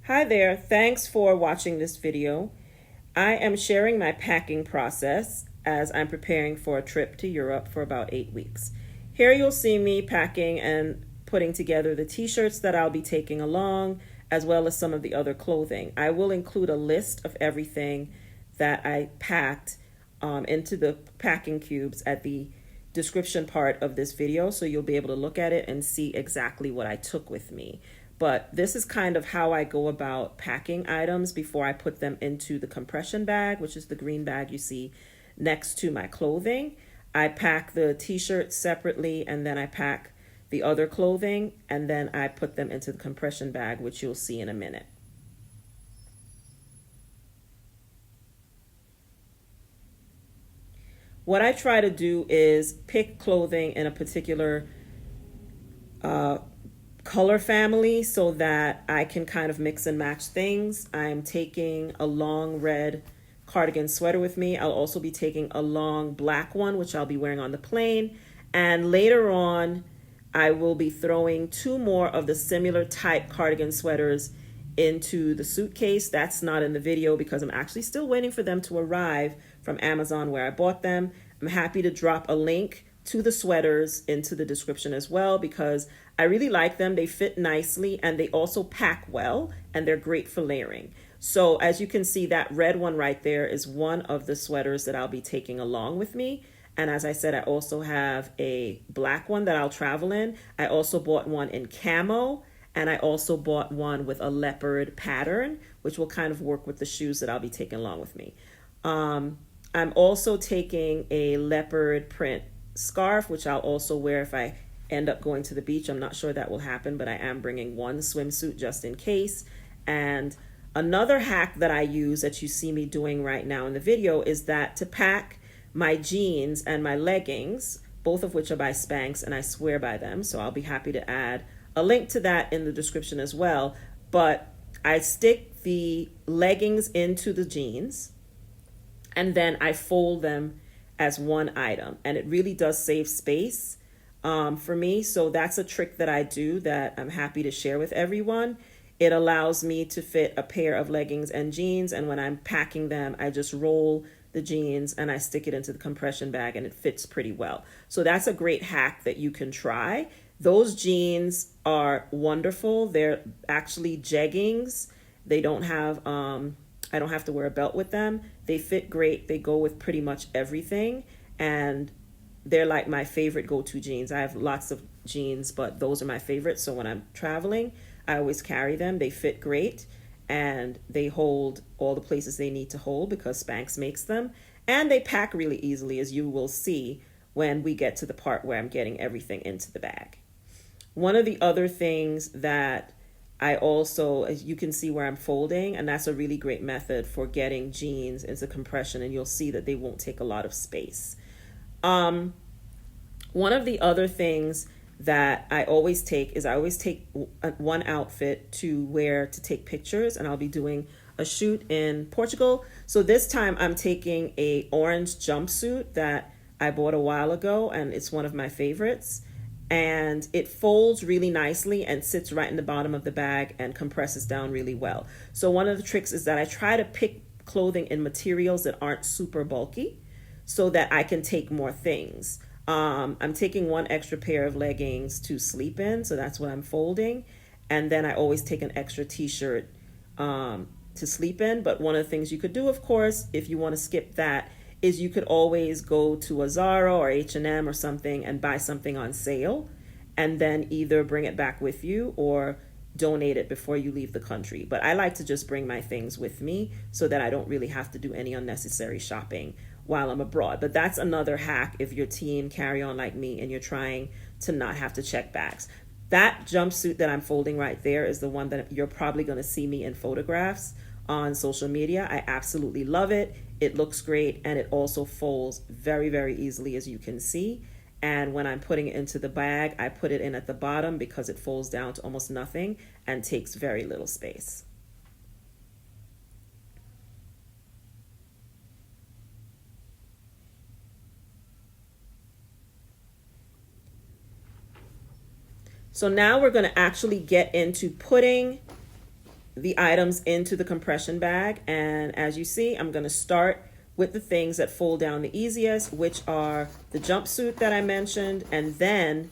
Hi there, thanks for watching this video. I am sharing my packing process as I'm preparing for a trip to Europe for about 8 weeks. Here you'll see me packing and putting together the t-shirts that I'll be taking along, as well as some of the other clothing. I will include a list of everything that I packed into the packing cubes at the description part of this video, so you'll be able to look at it and see exactly what I took with me. But this is kind of how I go about packing items before I put them into the compression bag, which is the green bag you see next to my clothing. I pack the t-shirts separately, and then I pack the other clothing, and then I put them into the compression bag, which you'll see in a minute. What I try to do is pick clothing in a particular color family so that I can kind of mix and match things. I'm taking a long red cardigan sweater with me. I'll also be taking a long black one, which I'll be wearing on the plane. And later on, I will be throwing 2 more of the similar type cardigan sweaters into the suitcase. That's not in the video because I'm actually still waiting for them to arrive from Amazon where I bought them. I'm happy to drop a link to the sweaters into the description as well because I really like them. They fit nicely and they also pack well and they're great for layering. So as you can see, that red one right there is one of the sweaters that I'll be taking along with me. And as I said, I also have a black one that I'll travel in. I also bought one in camo, and I also bought one with a leopard pattern, which will kind of work with the shoes that I'll be taking along with me. I'm also taking a leopard print scarf, which I'll also wear if I end up going to the beach. I'm not sure that will happen, but I am bringing one swimsuit just in case. And another hack that I use that you see me doing right now in the video is that to pack my jeans and my leggings, both of which are by Spanx, and I swear by them, so I'll be happy to add a link to that in the description as well. But I stick the leggings into the jeans and then I fold them as one item, and it really does save space for me. So that's a trick that I do that I'm happy to share with everyone. It allows me to fit a pair of leggings and jeans, and when I'm packing them, I just roll the jeans and I stick it into the compression bag and it fits pretty well. So that's a great hack that you can try. Those jeans are wonderful. They're actually jeggings. They don't have, I don't have to wear a belt with them. They fit great. They go with pretty much everything. And they're like my favorite go-to jeans. I have lots of jeans, but those are my favorites. So when I'm traveling, I always carry them. They fit great and they hold all the places they need to hold because Spanx makes them. And they pack really easily, as you will see when we get to the part where I'm getting everything into the bag. One of the other things that I also, as you can see where I'm folding, and that's a really great method for getting jeans into compression, and you'll see that they won't take a lot of space. One of the other things that I always take is I always take one outfit to wear to take pictures, and I'll be doing a shoot in Portugal. So this time I'm taking a orange jumpsuit that I bought a while ago, and it's one of my favorites. And it folds really nicely and sits right in the bottom of the bag and compresses down really well. So one of the tricks is that I try to pick clothing in materials that aren't super bulky so that I can take more things. I'm taking one extra pair of leggings to sleep in, so that's what I'm folding. And then I always take an extra t-shirt to sleep in. But one of the things you could do, of course, if you want to skip that, is you could always go to a Zara or H&M or something and buy something on sale and then either bring it back with you or donate it before you leave the country. But I like to just bring my things with me so that I don't really have to do any unnecessary shopping while I'm abroad. But that's another hack if your team carry on like me and you're trying to not have to check bags. That jumpsuit that I'm folding right there is the one that you're probably going to see me in photographs on social media. I absolutely love it. It looks great, and it also folds very, very easily, as you can see. And when I'm putting it into the bag, I put it in at the bottom because it folds down to almost nothing and takes very little space. So now we're going to actually get into putting the items into the compression bag. And as you see, I'm going to start with the things that fold down the easiest, which are the jumpsuit that I mentioned, and then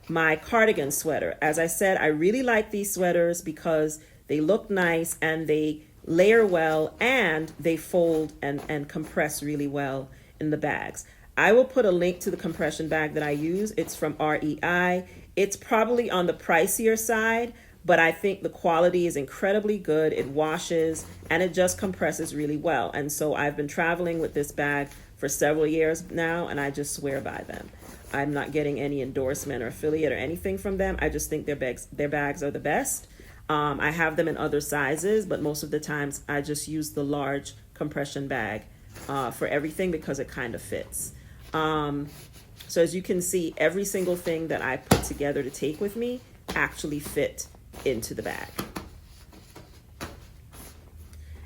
my cardigan sweater. As I said, I really like these sweaters because they look nice and they layer well and they fold and compress really well in the bags. I will put a link to the compression bag that I use. It's from REI. It's probably on the pricier side, but I think the quality is incredibly good. It washes and it just compresses really well. And so I've been traveling with this bag for several years now, and I just swear by them. I'm not getting any endorsement or affiliate or anything from them. I just think their bags are the best. I have them in other sizes, but most of the times I just use the large compression bag for everything because it kind of fits. So as you can see, every single thing that I put together to take with me actually fit into the bag.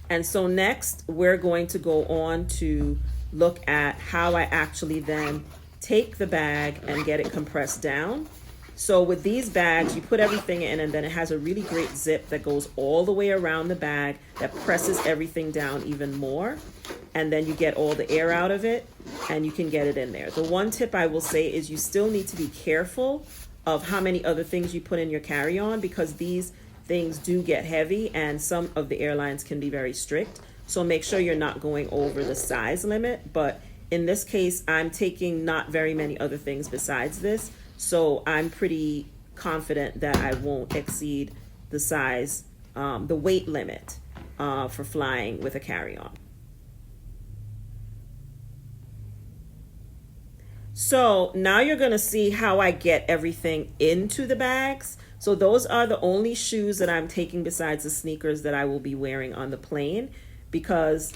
And so next we're going to go on to look at how I actually then take the bag and get it compressed down. So with these bags, you put everything in and then it has a really great zip that goes all the way around the bag that presses everything down even more. And then you get all the air out of it and you can get it in there. The one tip I will say is you still need to be careful of how many other things you put in your carry-on, because these things do get heavy and some of the airlines can be very strict. So make sure you're not going over the size limit. But in this case, I'm taking not very many other things besides this. So I'm pretty confident that I won't exceed the size, the weight limit for flying with a carry-on. So now you're going to see how I get everything into the bags. So those are the only shoes that I'm taking besides the sneakers that I will be wearing on the plane, because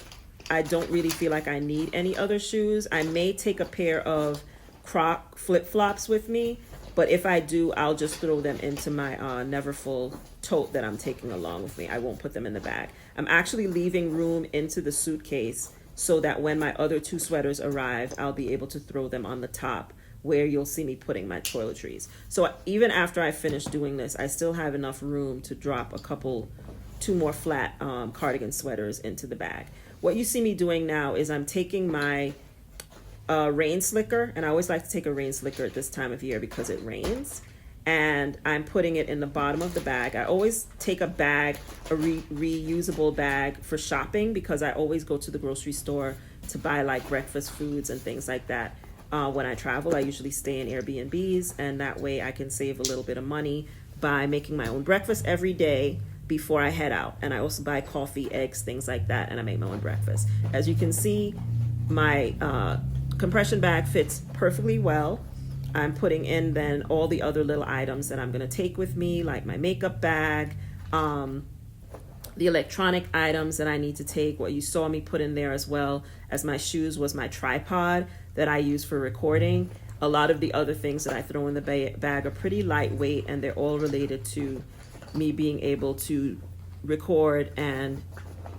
I don't really feel like I need any other shoes. I may take a pair of Croc flip-flops with me, but if I do, I'll just throw them into my never full tote that I'm taking along with me. I won't put them in the bag. I'm actually leaving room into the suitcase so that when my other two sweaters arrive, I'll be able to throw them on the top where you'll see me putting my toiletries. So even after I finish doing this, I still have enough room to drop two more flat cardigan sweaters into the bag. What you see me doing now is I'm taking my rain slicker, and I always like to take a rain slicker at this time of year because it rains, and I'm putting it in the bottom of the bag. I always take a bag, a reusable bag for shopping, because I always go to the grocery store to buy like breakfast foods and things like that. When I travel, I usually stay in Airbnbs, and that way I can save a little bit of money by making my own breakfast every day before I head out. And I also buy coffee, eggs, things like that, and I make my own breakfast. As you can see, my compression bag fits perfectly well. I'm putting in then all the other little items that I'm going to take with me, like my makeup bag, the electronic items that I need to take. What you saw me put in there as well as my shoes was my tripod that I use for recording. A lot of the other things that I throw in the bag are pretty lightweight, and they're all related to me being able to record and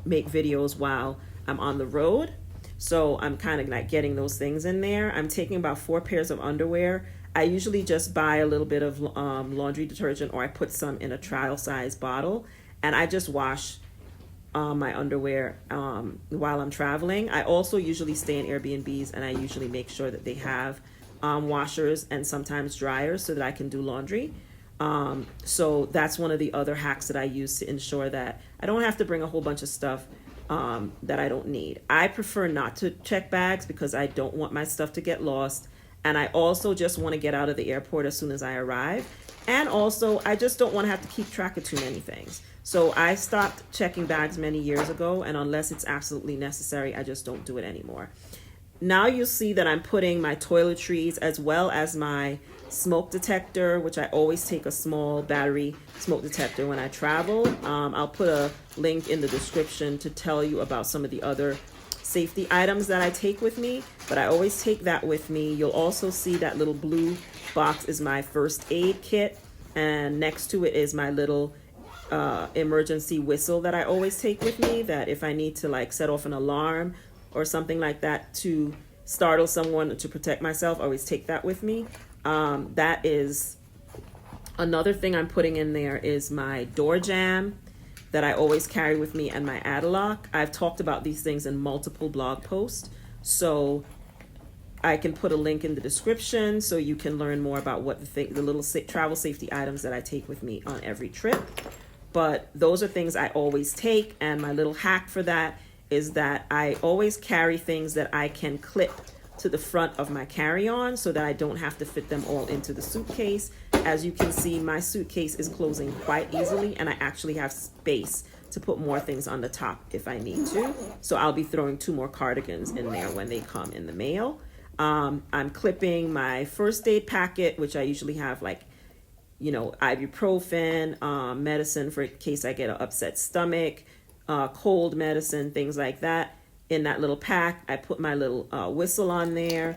make videos while I'm on the road. So I'm kind of like getting those things in there. I'm taking about 4 pairs of underwear. I usually just buy a little bit of laundry detergent, or I put some in a trial size bottle, and I just wash my underwear while I'm traveling. I also usually stay in Airbnbs, and I usually make sure that they have washers and sometimes dryers so that I can do laundry. So that's one of the other hacks that I use to ensure that I don't have to bring a whole bunch of stuff that I don't need. I prefer not to check bags because I don't want my stuff to get lost. And I also just want to get out of the airport as soon as I arrive. And also, I just don't want to have to keep track of too many things. So I stopped checking bags many years ago, and unless it's absolutely necessary, I just don't do it anymore. Now you'll see that I'm putting my toiletries as well as my smoke detector, which I always take a small battery smoke detector when I travel. I'll put a link in the description to tell you about some of the other safety items that I take with me, but I always take that with me. You'll also see that little blue box is my first aid kit, and next to it is my little emergency whistle that I always take with me, that if I need to like set off an alarm or something like that to startle someone to protect myself, I always take that with me. That is another thing I'm putting in there is my door jamb, that I always carry with me, and my Adalock. I've talked about these things in multiple blog posts, so I can put a link in the description so you can learn more about what the little travel safety items that I take with me on every trip. But those are things I always take, and my little hack for that is that I always carry things that I can clip to the front of my carry-on so that I don't have to fit them all into the suitcase. As you can see, my suitcase is closing quite easily, and I actually have space to put more things on the top if I need to. So I'll be throwing 2 more cardigans in there when they come in the mail. I'm clipping my first aid packet, which I usually have like, you know, ibuprofen, medicine for in case I get an upset stomach, cold medicine, things like that. In that little pack, I put my little whistle on there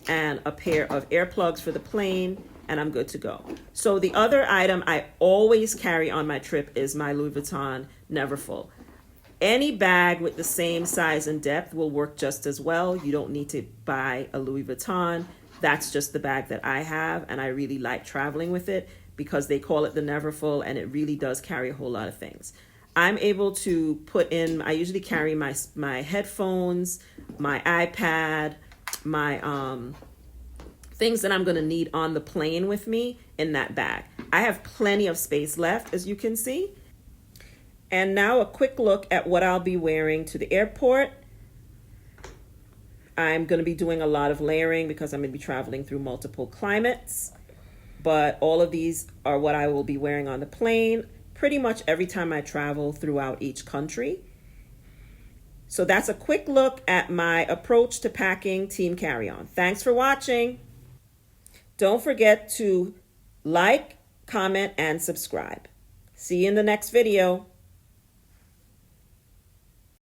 and a pair of earplugs for the plane, and I'm good to go. So the other item I always carry on my trip is my Louis Vuitton Neverfull. Any bag with the same size and depth will work just as well. You don't need to buy a Louis Vuitton. That's just the bag that I have, and I really like traveling with it because they call it the Neverfull, and it really does carry a whole lot of things. I'm able to put in, I usually carry my headphones, my iPad, my things that I'm going to need on the plane with me in that bag. I have plenty of space left, as you can see. And now a quick look at what I'll be wearing to the airport. I'm going to be doing a lot of layering because I'm going to be traveling through multiple climates. But all of these are what I will be wearing on the plane pretty much every time I travel throughout each country. So that's a quick look at my approach to packing team carry-on. Thanks for watching. Don't forget to like, comment, and subscribe. See you in the next video.